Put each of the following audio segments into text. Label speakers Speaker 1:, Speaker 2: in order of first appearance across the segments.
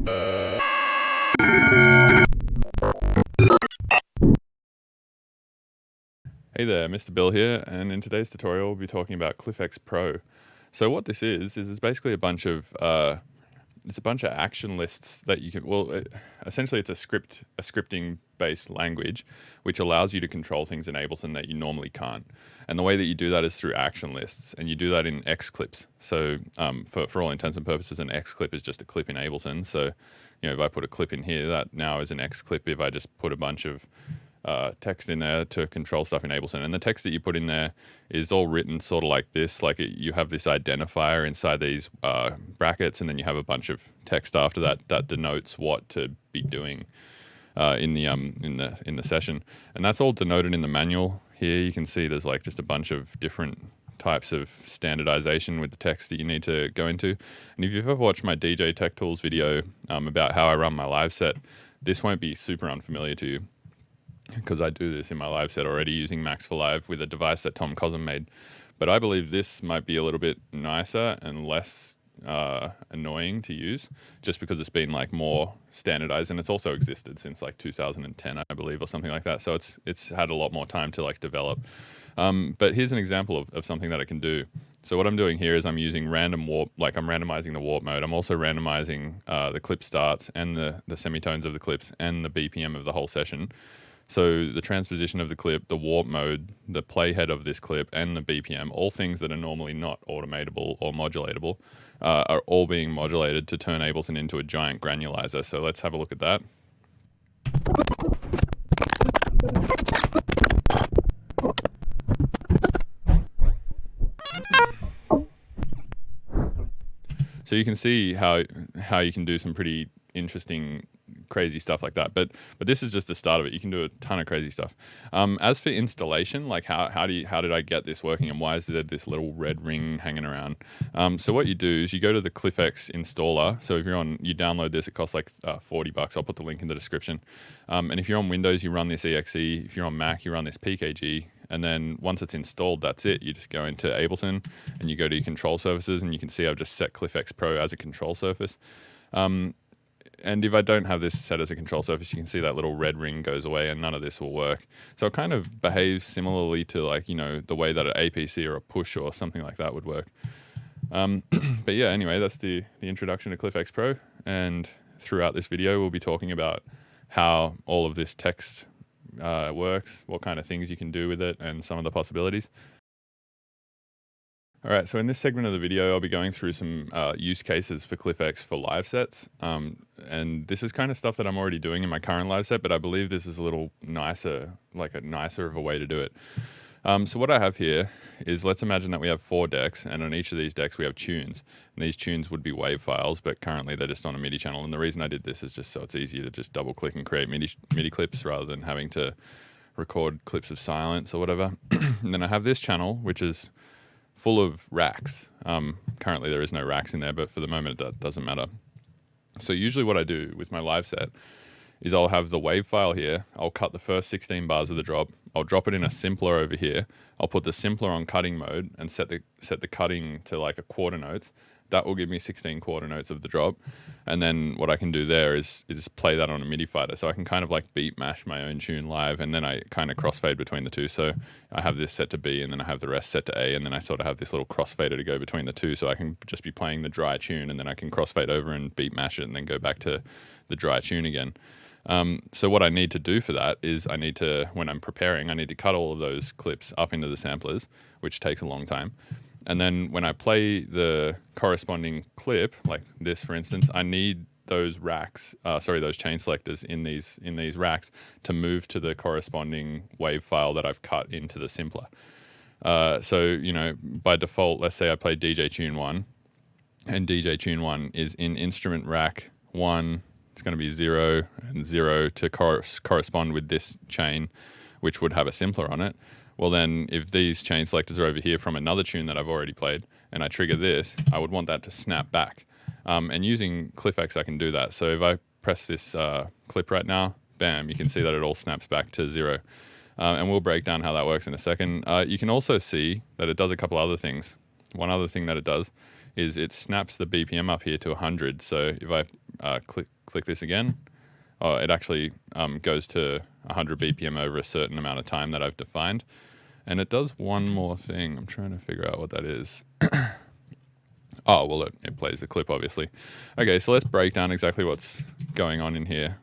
Speaker 1: Hey there, Mr. Bill here, and in today's tutorial we'll be talking about ClyphX Pro. So what this is it's basically a bunch of action lists that you can, essentially it's a scripting-based language which allows you to control things in Ableton that you normally can't. And the way that you do that is through action lists, and you do that in Xclips. So for all intents and purposes, an Xclip is just a clip in Ableton. So, if I put a clip in here, that now is an Xclip if I just put a bunch of text in there to control stuff in Ableton. And the text that you put in there is all written sort of like this, like you have this identifier inside these brackets, and then you have a bunch of text after that denotes what to be doing in the session. And that's all denoted in the manual. Here you can see there's like just a bunch of different types of standardization with the text that you need to go into. And if you've ever watched my DJ Tech Tools video about how I run my live set, this won't be super unfamiliar to you, because I do this in my live set already using Max for Live with a device that Tom Cosm made. But I believe this might be a little bit nicer and less annoying to use, just because it's been like more standardized, and it's also existed since like 2010, I believe, or something like that. So it's had a lot more time to like develop. But here's an example of something that it can do. So what I'm doing here is I'm using random warp, like I'm randomizing the warp mode. I'm also randomizing the clip starts and the semitones of the clips and the BPM of the whole session. So the transposition of the clip, the warp mode, the playhead of this clip, and the BPM, all things that are normally not automatable or modulatable, are all being modulated to turn Ableton into a giant granulizer. So let's have a look at that. So you can see how you can do some pretty interesting, crazy stuff like that. But this is just the start of it. You can do a ton of crazy stuff. As for installation, like how did I get this working, and why is there this little red ring hanging around? So what you do is you go to the ClyphX installer. So if you download this, it costs like $40. I'll put the link in the description. And if you're on Windows, you run this exe. If you're on Mac, you run this PKG. And then once it's installed, that's it. You just go into Ableton and you go to your control surfaces, and you can see I've just set ClyphX Pro as a control surface. And if I don't have this set as a control surface, you can see that little red ring goes away, and none of this will work. So it kind of behaves similarly to like, the way that an APC or a push or something like that would work. But yeah, anyway, that's the introduction to ClyphX Pro. And throughout this video, we'll be talking about how all of this text works, what kind of things you can do with it, and some of the possibilities. All right, so in this segment of the video, I'll be going through some use cases for ClyphX for live sets. And this is kind of stuff that I'm already doing in my current live set, but I believe this is a little nicer, like a nicer of a way to do it. So what I have here is, let's imagine that we have 4 decks, and on each of these decks we have tunes. And these tunes would be WAV files, but currently they're just on a MIDI channel. And the reason I did this is just so it's easier to just double click and create MIDI clips rather than having to record clips of silence or whatever. And then I have this channel, which is full of racks. Currently there is no racks in there, but for the moment that doesn't matter. So usually what I do with my live set is I'll have the WAV file here. I'll cut the first 16 bars of the drop. I'll drop it in a simpler over here. I'll put the simpler on cutting mode and set the cutting to like a quarter notes. That will give me 16 quarter notes of the drop. And then what I can do there is play that on a MIDI fighter. So I can kind of like beat mash my own tune live, and then I kind of crossfade between the two. So I have this set to B, and then I have the rest set to A, and then I sort of have this little crossfader to go between the two. So I can just be playing the dry tune, and then I can crossfade over and beat mash it, and then go back to the dry tune again. So what I need to do for that is when I'm preparing, I need to cut all of those clips up into the samplers, which takes a long time. And then when I play the corresponding clip, like this for instance, I need those racks, those chain selectors in these racks to move to the corresponding WAV file that I've cut into the simpler. So, by default, let's say I play DJ Tune 1, and DJ Tune 1 is in instrument rack 1. It's going to be 0 and 0 to correspond with this chain, which would have a simpler on it. Well then, if these chain selectors are over here from another tune that I've already played, and I trigger this, I would want that to snap back. And using ClyphX, I can do that. So if I press this clip right now, bam, you can see that it all snaps back to 0. And we'll break down how that works in a second. You can also see that it does a couple other things. One other thing that it does is it snaps the BPM up here to 100. So if I click this again, it actually goes to 100 BPM over a certain amount of time that I've defined. And it does one more thing. I'm trying to figure out what that is. Oh, well, it plays the clip, obviously. Okay, so let's break down exactly what's going on in here.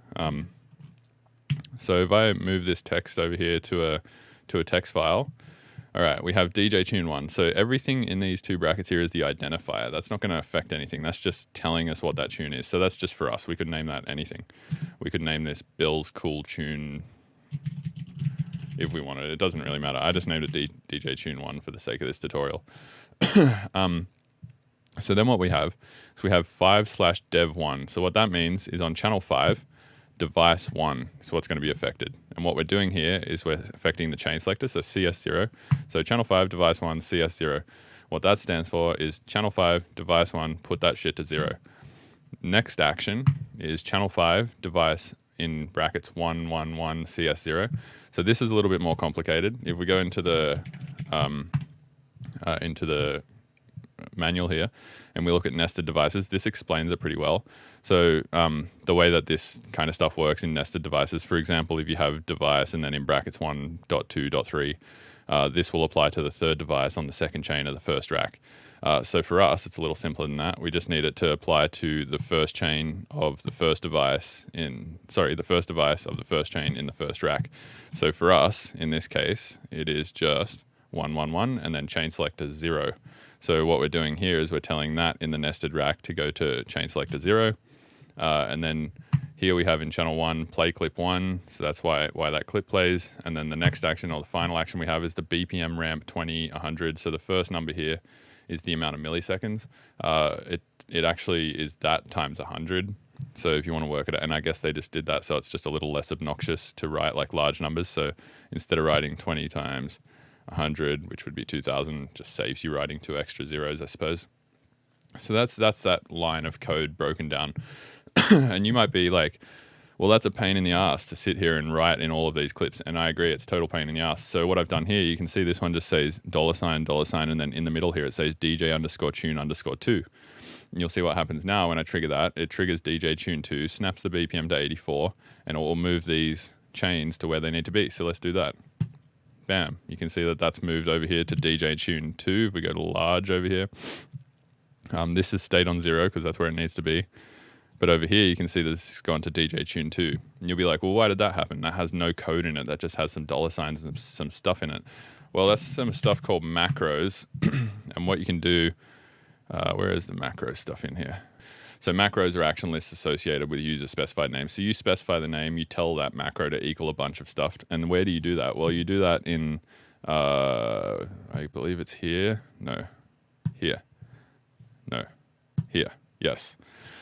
Speaker 1: So if I move this text over here to a text file, all right, we have DJ tune 1. So everything in these two brackets here is the identifier. That's not going to affect anything. That's just telling us what that tune is. So that's just for us. We could name that anything. We could name this Bill's Cool Tune if we wanted. It doesn't really matter. I just named it DJ tune 1 for the sake of this tutorial. So then what we have is we have 5/dev1. So what that means is on channel 5, device 1 is what's going to be affected. And what we're doing here is we're affecting the chain selector, so CS0. So channel 5, device 1, CS0. What that stands for is channel 5, device 1, put that shit to 0. Next action is channel 5, device in brackets 111 CS0. So this is a little bit more complicated. If we go into the manual here and we look at nested devices, this explains it pretty well. So the way that this kind of stuff works in nested devices, for example, if you have device and then in brackets 1.2.3, this will apply to the third device on the second chain of the first rack. So for us, it's a little simpler than that. We just need it to apply to the first chain of the first device the first device of the first chain in the first rack. So for us, in this case, it is just 111 and then chain selector 0. So what we're doing here is we're telling that in the nested rack to go to chain selector 0. And then here we have in channel 1, play clip 1. So that's why that clip plays. And then the next action or the final action we have is the BPM ramp 20, 100. So the first number here is the amount of milliseconds. It actually is that times 100. So if you want to work it out, and I guess they just did that so it's just a little less obnoxious to write like large numbers. So instead of writing 20 times 100, which would be 2000, just saves you writing 2 extra zeros, I suppose. So that's that line of code broken down. And you might be like, well, that's a pain in the ass to sit here and write in all of these clips. And I agree, it's total pain in the ass. So what I've done here, you can see this one just says $$, and then in the middle here it says DJ_tune_2. And you'll see what happens now when I trigger that. It triggers DJ tune 2, snaps the BPM to 84, and it will move these chains to where they need to be. So let's do that. Bam. You can see that that's moved over here to DJ tune 2. If we go to large over here, this is stayed on 0 because that's where it needs to be. But over here, you can see this has gone to DJ tune 2. And you'll be like, well, why did that happen? That has no code in it. That just has some $signs and some stuff in it. Well, that's some stuff called macros. And what you can do, where is the macro stuff in here? So macros are action lists associated with user specified names. So you specify the name, you tell that macro to equal a bunch of stuff. And where do you do that? Well, you do that in, I believe it's here. No, here. No, here. Yes.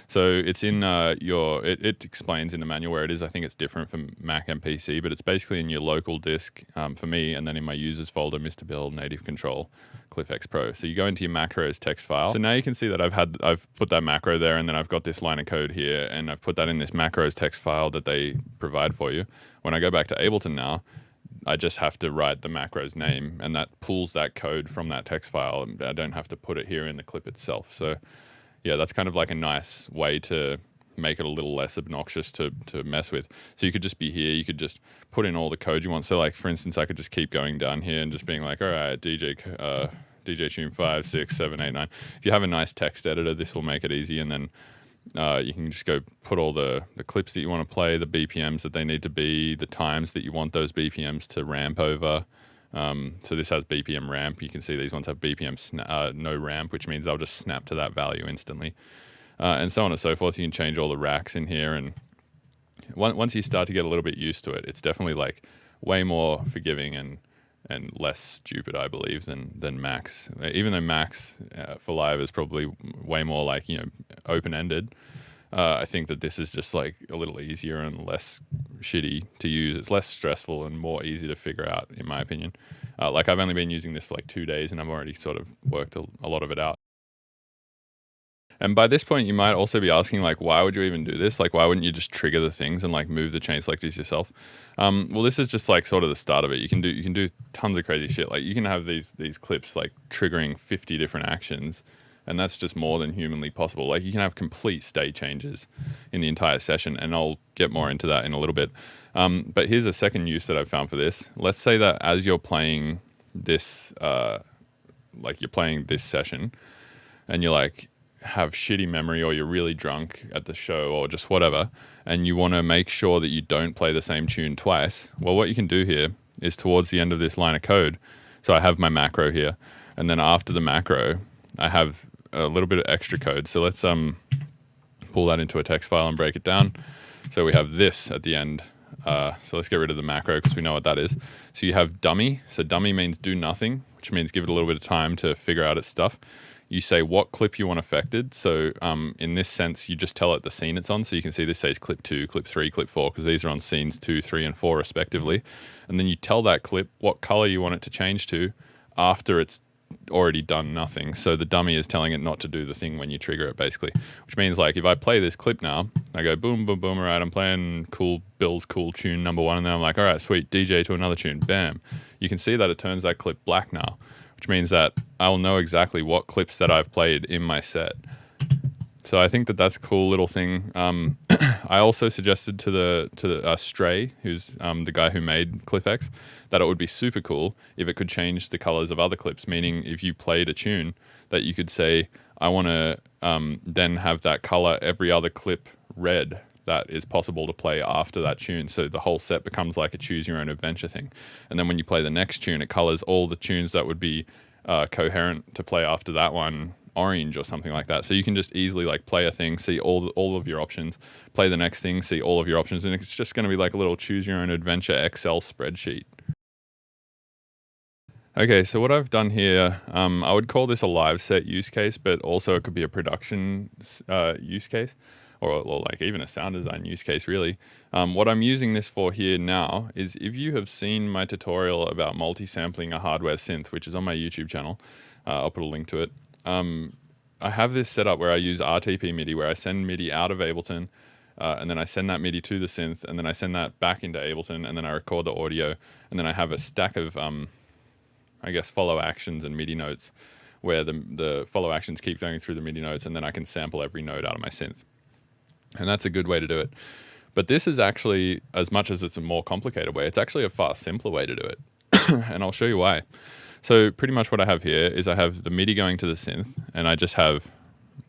Speaker 1: So it's in it explains in the manual where it is. I think it's different from Mac and PC, but it's basically in your local disk for me, and then in my users folder, Mr. Bill, Native Control, ClyphX Pro. So you go into your macros text file. So now you can see that I've put that macro there, and then I've got this line of code here, and I've put that in this macros text file that they provide for you. When I go back to Ableton now, I just have to write the macro's name, and that pulls that code from that text file. And I don't have to put it here in the clip itself. So yeah, that's kind of like a nice way to make it a little less obnoxious to mess with. So you could just be here, you could just put in all the code you want. So like, for instance, I could just keep going down here and just being like, all right, DJ tune 5, 6, 7, 8, 9. If you have a nice text editor, this will make it easy. And then you can just go put all the clips that you want to play, the BPMs that they need to be, the times that you want those BPMs to ramp over. So this has BPM ramp. You can see these ones have BPM no ramp, which means they'll just snap to that value instantly. And so on and so forth. You can change all the racks in here. And once you start to get a little bit used to it, it's definitely like way more forgiving and less stupid, I believe, than Macs. Even though Macs for live is probably way more like, open-ended. I think that this is just like a little easier and less shitty to use. It's less stressful and more easy to figure out, in my opinion. Like I've only been using this for like 2 days and I've already sort of worked a lot of it out. And by this point, you might also be asking, like, why would you even do this? Like, why wouldn't you just trigger the things and like move the chain selectors yourself? Well, this is just like sort of the start of it. You can do tons of crazy shit. Like you can have these clips like triggering 50 different actions. And that's just more than humanly possible. Like, you can have complete state changes in the entire session, and I'll get more into that in a little bit. But here's a second use that I've found for this. Let's say that as you're playing this, like you're playing this session, and you're like, have shitty memory, or you're really drunk at the show, or just whatever, and you want to make sure that you don't play the same tune twice. Well, what you can do here is towards the end of this line of code. So I have my macro here, and then after the macro, I have a little bit of extra code. So let's pull that into a text file and break it down. So we have this at the end. So let's get rid of the macro because we know what that is. So you have dummy. So dummy means do nothing, which means give it a little bit of time to figure out its stuff. You say what clip you want affected. So in this sense, you just tell it the scene it's on. So you can see this says clip 2, clip 3, clip 4, because these are on scenes 2, 3, and 4 respectively. And then you tell that clip what color you want it to change to after it's already done nothing. So the dummy is telling it not to do the thing when you trigger it, basically. Which means, like, if I play this clip now, I go boom, boom, boom, all right, I'm playing Bill's cool tune number 1, and then I'm like, all right, sweet, DJ to another tune, bam. You can see that it turns that clip black now, which means that I'll know exactly what clips that I've played in my set. So I think that that's a cool little thing. I also suggested to Stray, who's the guy who made ClyphX, that it would be super cool if it could change the colors of other clips, meaning if you played a tune that you could say, I want to then have that color every other clip red that is possible to play after that tune. So the whole set becomes like a choose your own adventure thing. And then when you play the next tune, it colors all the tunes that would be coherent to play after that one orange or something like that. So you can just easily like play a thing, see all of your options, play the next thing, see all of your options, and it's just going to be like a little choose your own adventure Excel spreadsheet. Okay, so what I've done here, I would call this a live set use case, but also it could be a production use case, or like even a sound design use case, really. What I'm using this for here now is, if you have seen my tutorial about multi-sampling a hardware synth, which is on my YouTube channel, I'll put a link to it. I have this set up where I use RTP MIDI, where I send MIDI out of Ableton, and then I send that MIDI to the synth, and then I send that back into Ableton, and then I record the audio, and then I have a stack of, I guess, follow actions and MIDI notes, where the follow actions keep going through the MIDI notes, and then I can sample every note out of my synth. And that's a good way to do it. But this is actually, as much as it's a more complicated way, it's actually a far simpler way to do it. And I'll show you why. So pretty much what I have here is I have the MIDI going to the synth, and I just have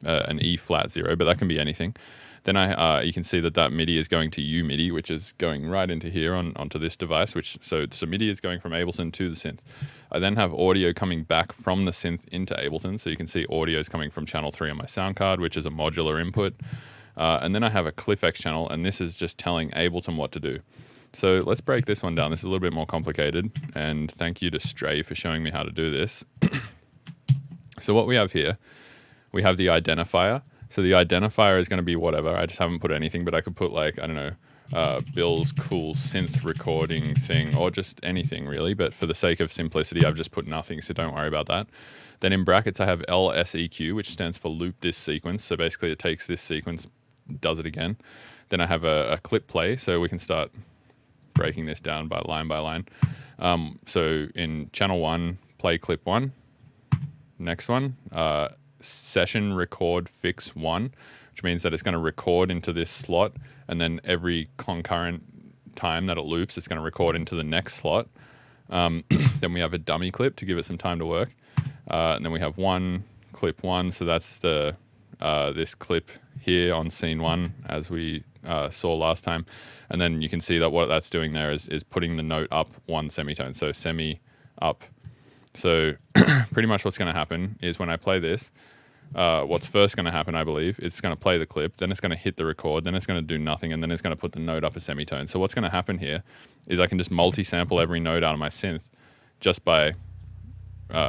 Speaker 1: an E flat 0, but that can be anything. Then you can see that MIDI is going to U MIDI, which is going right into here onto this device. So MIDI is going from Ableton to the synth. I then have audio coming back from the synth into Ableton. So you can see audio is coming from channel 3 on my sound card, which is a modular input. And then I have a ClyphX channel, and this is just telling Ableton what to do. So let's break this one down. This is a little bit more complicated, and thank you to Stray for showing me how to do this. So what we have here, we have the identifier. So the identifier is going to be whatever. I just haven't put anything, but I could put, like, I don't know, Bill's cool synth recording thing, or just anything really. But for the sake of simplicity, I've just put nothing, so don't worry about that. Then in brackets, I have LSEQ, which stands for loop this sequence. So basically it takes this sequence, does it again. Then I have a clip play, so we can start breaking this down by line. So in channel 1, play clip 1. Next one, session record fix 1, which means that it's going to record into this slot, and then every concurrent time that it loops, it's going to record into the next slot. Then we have a dummy clip to give it some time to work. And then we have clip 1, so that's this clip here on scene 1, as we saw last time. And then you can see that what that's doing there is putting the note up 1 semitone, so semi up. So pretty much what's going to happen is when I play this, what's first going to happen, I believe, it's going to play the clip, then it's going to hit the record, then it's going to do nothing, and then it's going to put the note up a semitone. So what's going to happen here is I can just multi-sample every note out of my synth just by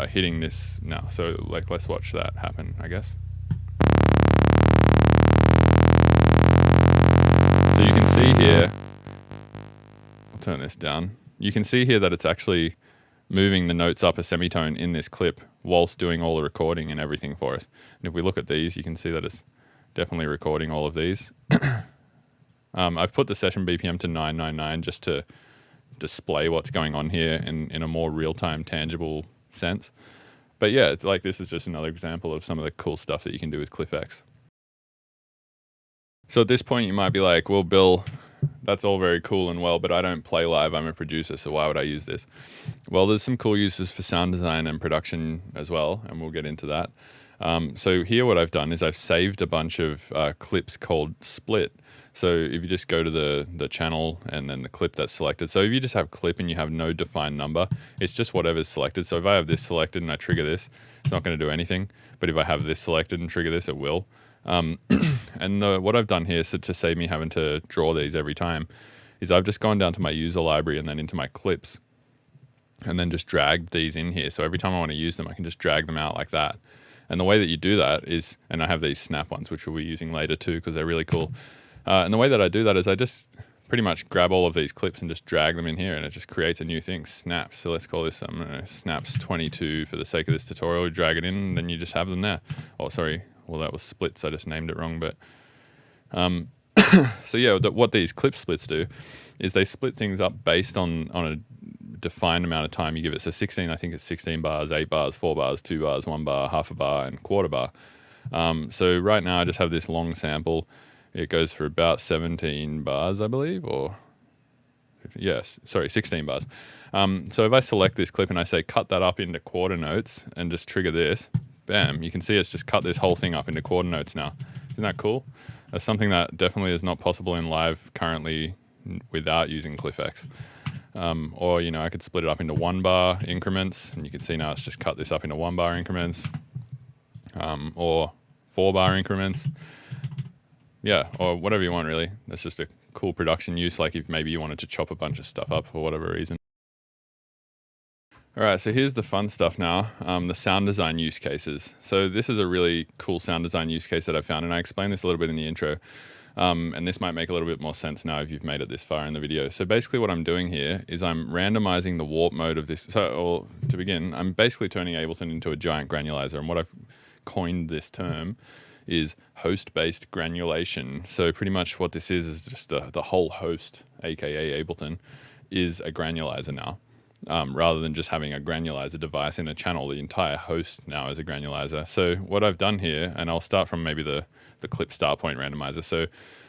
Speaker 1: hitting this now. So like, let's watch that happen, I guess. So you can see here, I'll turn this down. You can see here that it's actually moving the notes up a semitone in this clip whilst doing all the recording and everything for us. And if we look at these, you can see that it's definitely recording all of these. I've put the session BPM to 999 just to display what's going on here in a more real-time, tangible sense. But yeah, it's like this is just another example of some of the cool stuff that you can do with ClyphX. So at this point you might be like, well, Bill, that's all very cool and well, but I don't play live. I'm a producer, so why would I use this? Well, there's some cool uses for sound design and production as well, and we'll get into that. So here what I've done is I've saved a bunch of clips called split. So if you just go to the channel and then the clip that's selected. So if you just have clip and you have no defined number, it's just whatever's selected. So if I have this selected and I trigger this, it's not going to do anything. But if I have this selected and trigger this, it will. And what I've done here, so to save me having to draw these every time, is I've just gone down to my user library and then into my clips and then just dragged these in here. So every time I want to use them, I can just drag them out like that. And the way that you do that is, and I have these snap ones, which we'll be using later too, because they're really cool. And the way that I do that is I just pretty much grab all of these clips and just drag them in here, and it just creates a new thing, snaps. So let's call this snaps 22 for the sake of this tutorial. You drag it in, and then you just have them there. Oh, sorry. Well, that was splits. I just named it wrong. But so yeah, what these clip splits do is they split things up based on a defined amount of time you give it. So 16, I think it's 16 bars, 8 bars, 4 bars, 2 bars, 1 bar, half a bar, and quarter bar. So right now I just have this long sample. It goes for about 17 bars, I believe, or yes, sorry, 16 bars. So if I select this clip and I say cut that up into quarter notes and just trigger this, bam, you can see it's just cut this whole thing up into quarter notes now. Isn't that cool? That's something that definitely is not possible in live currently without using ClyphX. Or, you know, I could split it up into 1 bar increments, and you can see now it's just cut this up into 1 bar increments, or 4 bar increments. Yeah, or whatever you want, really. That's just a cool production use, like if maybe you wanted to chop a bunch of stuff up for whatever reason. All right, so here's the fun stuff now, the sound design use cases. So this is a really cool sound design use case that I found, and I explained this a little bit in the intro. And this might make a little bit more sense now if you've made it this far in the video. So basically what I'm doing here is I'm randomizing the warp mode of this. So to begin, I'm basically turning Ableton into a giant granulizer, and what I've coined this term is host-based granulation. So pretty much what this is just the whole host, aka Ableton, is a granulizer now. Rather than just having a granulizer device in a channel, the entire host now is a granulizer. So what I've done here, and I'll start from maybe the clip start point randomizer. So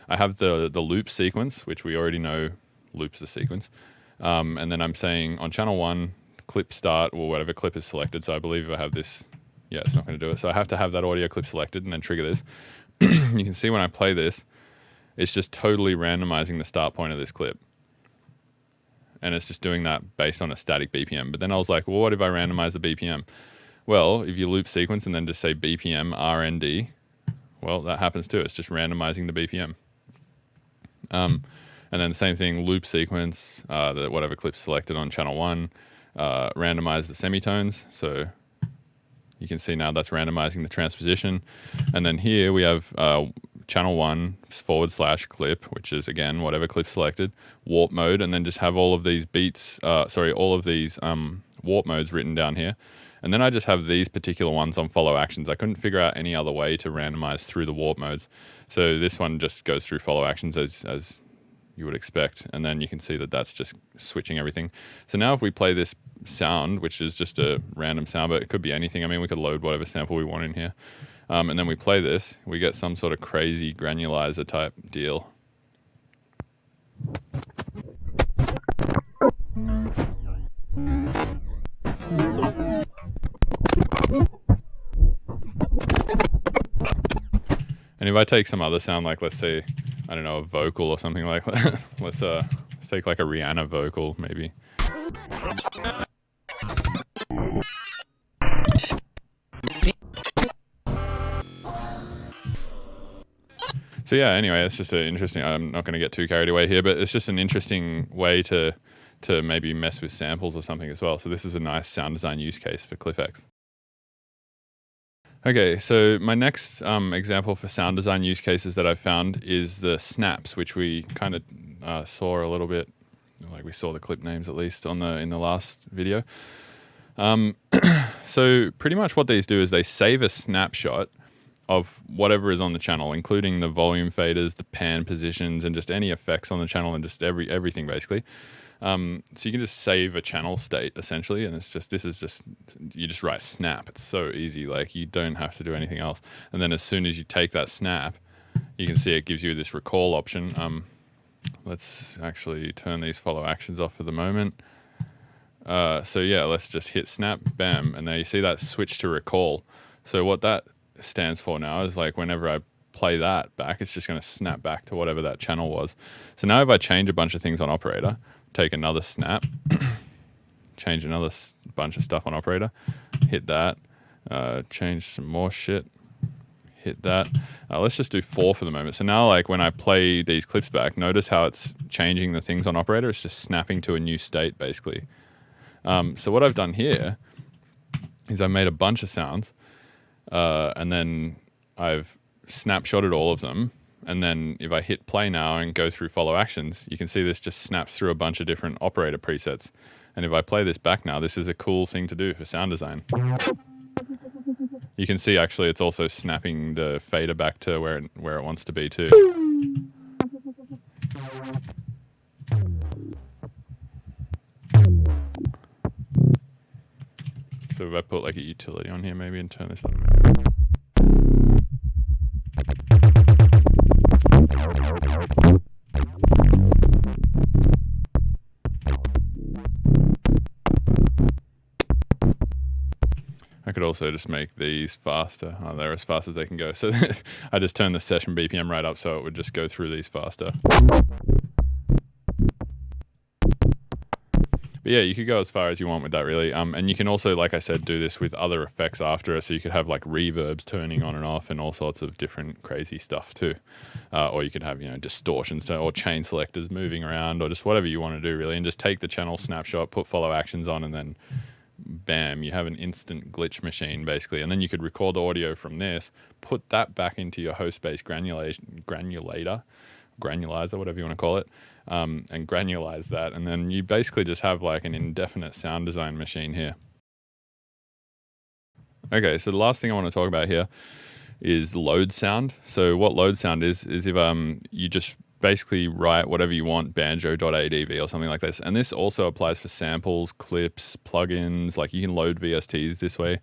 Speaker 1: I have the loop sequence, which we already know loops the sequence. And then I'm saying on channel 1, clip start, or whatever clip is selected. So I believe if I have this, yeah, it's not going to do it. So I have to have that audio clip selected and then trigger this. You can see when I play this, it's just totally randomizing the start point of this clip. And it's just doing that based on a static BPM. But then I was like, well, what if I randomize the BPM? Well, if you loop sequence and then just say BPM RND, well, that happens too. It's just randomizing the BPM. And then same thing, loop sequence, whatever clip selected on channel 1, randomize the semitones. So you can see now that's randomizing the transposition. And then here we have channel 1 / clip, which is again, whatever clip selected, warp mode, and then just have all of these beats, all of these warp modes written down here. And then I just have these particular ones on follow actions. I couldn't figure out any other way to randomize through the warp modes. So this one just goes through follow actions as you would expect. And then you can see that that's just switching everything. So now if we play this sound, which is just a random sound, but it could be anything. I mean, we could load whatever sample we want in here. And then we play this, we get some sort of crazy granulizer type deal. And if I take some other sound, like let's say, I don't know, a vocal or something like that. let's take like a Rihanna vocal, maybe. So yeah, anyway, it's just an interesting, I'm not going to get too carried away here, but it's just an interesting way to maybe mess with samples or something as well. So this is a nice sound design use case for ClyphX. Okay, so my next example for sound design use cases that I've found is the snaps, which we kind of saw a little bit, like we saw the clip names at least in the last video. So pretty much what these do is they save a snapshot of whatever is on the channel, including the volume faders, the pan positions, and just any effects on the channel, and just everything basically. So you can just save a channel state essentially, and you just write snap. It's so easy, like you don't have to do anything else. And then as soon as you take that snap, you can see it gives you this recall option. Let's actually turn these follow actions off for the moment. So yeah, let's just hit snap, bam, and there you see that switch to recall. So what that stands for now is like whenever I play that back, it's just going to snap back to whatever that channel was. So now if I change a bunch of things on operator, take another snap, change another bunch of stuff on operator, hit that, change some more shit, hit that. Let's just do 4 for the moment. So now like when I play these clips back, notice how it's changing the things on operator. It's just snapping to a new state basically. So what I've done here is I made a bunch of sounds and then I've snapshotted all of them. And then if I hit play now and go through follow actions, you can see this just snaps through a bunch of different operator presets. And if I play this back now, this is a cool thing to do for sound design. You can see actually it's also snapping the fader back to where it wants to be too. So if I put like a utility on here maybe and turn this on. I could also just make these faster. Oh, they're as fast as they can go. So I just turned the session BPM right up so it would just go through these faster. But yeah, you could go as far as you want with that really. And you can also, like I said, do this with other effects after it. So you could have like reverbs turning on and off and all sorts of different crazy stuff too. Or you could have, distortions or chain selectors moving around or just whatever you want to do really. And just take the channel snapshot, put follow actions on, and then bam, you have an instant glitch machine basically. And then you could record audio from this, put that back into your host-based granulizer, whatever you want to call it, and granulize that. And then you basically just have like an indefinite sound design machine here. Okay, so the last thing I want to talk about here is load sound. So what load sound is if you just basically write whatever you want, banjo.adv or something like this. And this also applies for samples, clips, plugins, like you can load VSTs this way.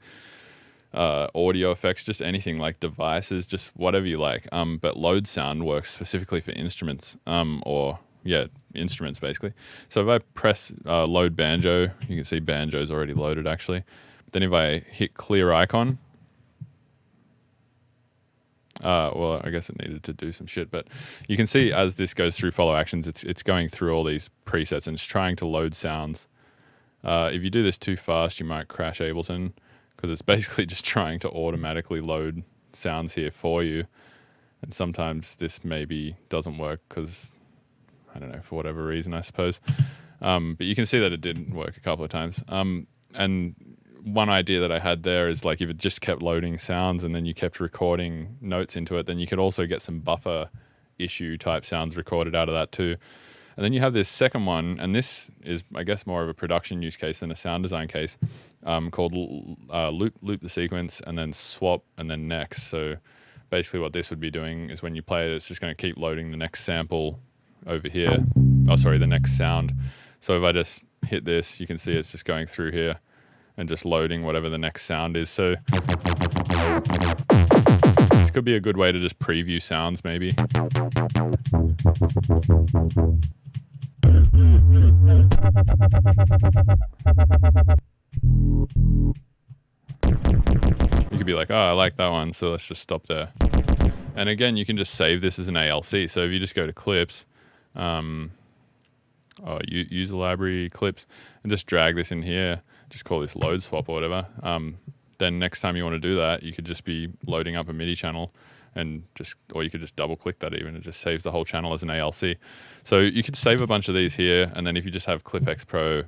Speaker 1: Audio effects, just anything like devices, just whatever you like. But load sound works specifically for instruments, instruments basically. So if I press load banjo, you can see banjo's already loaded actually. But then if I hit clear icon, well, I guess it needed to do some shit, but you can see as this goes through follow actions, it's going through all these presets and it's trying to load sounds. If you do this too fast, you might crash Ableton because it's basically just trying to automatically load sounds here for you. And sometimes this maybe doesn't work because, I don't know, for whatever reason, I suppose. But you can see that it didn't work a couple of times. And one idea that I had there is like if it just kept loading sounds and then you kept recording notes into it, then you could also get some buffer issue type sounds recorded out of that too. And then you have this second one, and this is, I guess, more of a production use case than a sound design case, called loop the sequence and then swap and then next. So basically what this would be doing is when you play it, it's just going to keep loading the next sample over here. The next sound. So if I just hit this, you can see it's just going through here and just loading whatever the next sound is. So this could be a good way to just preview sounds maybe. You could be like, oh, I like that one, so let's just stop there. And again, you can just save this as an ALC. So if you just go to clips, user library clips, and just drag this in here, just call this load swap or whatever. Then next time you want to do that, you could just be loading up a MIDI channel or you could just double click that even. It just saves the whole channel as an ALC. So you could save a bunch of these here. And then if you just have ClyphX Pro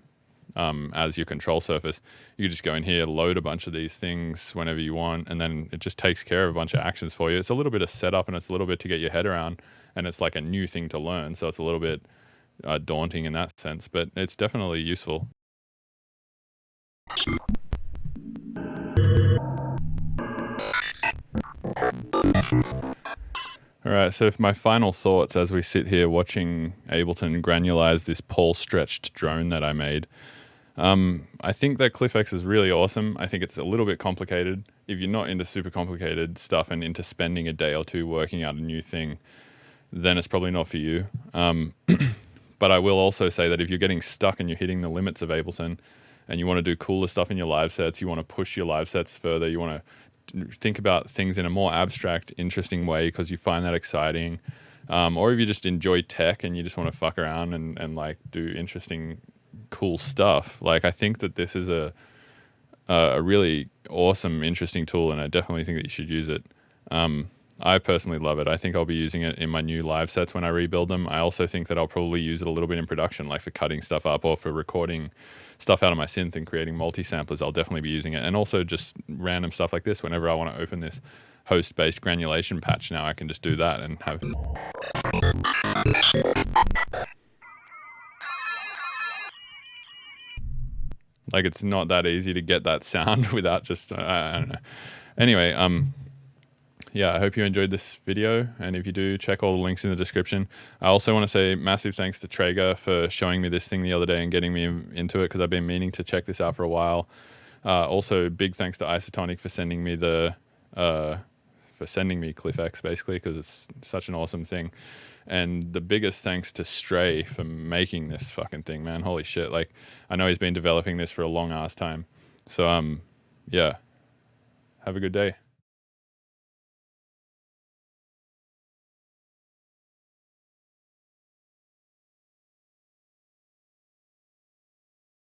Speaker 1: as your control surface, you could just go in here, load a bunch of these things whenever you want. And then it just takes care of a bunch of actions for you. It's a little bit of setup and it's a little bit to get your head around. And it's like a new thing to learn. So it's a little bit daunting in that sense, but it's definitely useful. All right, so for my final thoughts as we sit here watching Ableton granulize this pole stretched drone that I made, I think that ClyphX is really awesome. I think it's a little bit complicated. If you're not into super complicated stuff and into spending a day or two working out a new thing, then it's probably not for you. But I will also say that if you're getting stuck and you're hitting the limits of Ableton and you want to do cooler stuff in your live sets, you want to push your live sets further, you want to think about things in a more abstract, interesting way because you find that exciting. Or if you just enjoy tech and you just want to fuck around and like do interesting, cool stuff. Like I think that this is a really awesome, interesting tool, and I definitely think that you should use it. I personally love it. I think I'll be using it in my new live sets when I rebuild them. I also think that I'll probably use it a little bit in production, like for cutting stuff up or for recording stuff out of my synth and creating multi-samplers. I'll definitely be using it. And also just random stuff like this. Whenever I want to open this host-based granulation patch now, I can just do that and have... Like, it's not that easy to get that sound without just... I don't know. Anyway, yeah, I hope you enjoyed this video, and if you do, check all the links in the description. I also want to say massive thanks to Traeger for showing me this thing the other day and getting me into it, because I've been meaning to check this out for a while. Also, big thanks to Isotonik for sending me ClyphX, basically, because it's such an awesome thing. And the biggest thanks to Stray for making this fucking thing, man. Holy shit. Like, I know he's been developing this for a long ass time. So, yeah. Have a good day.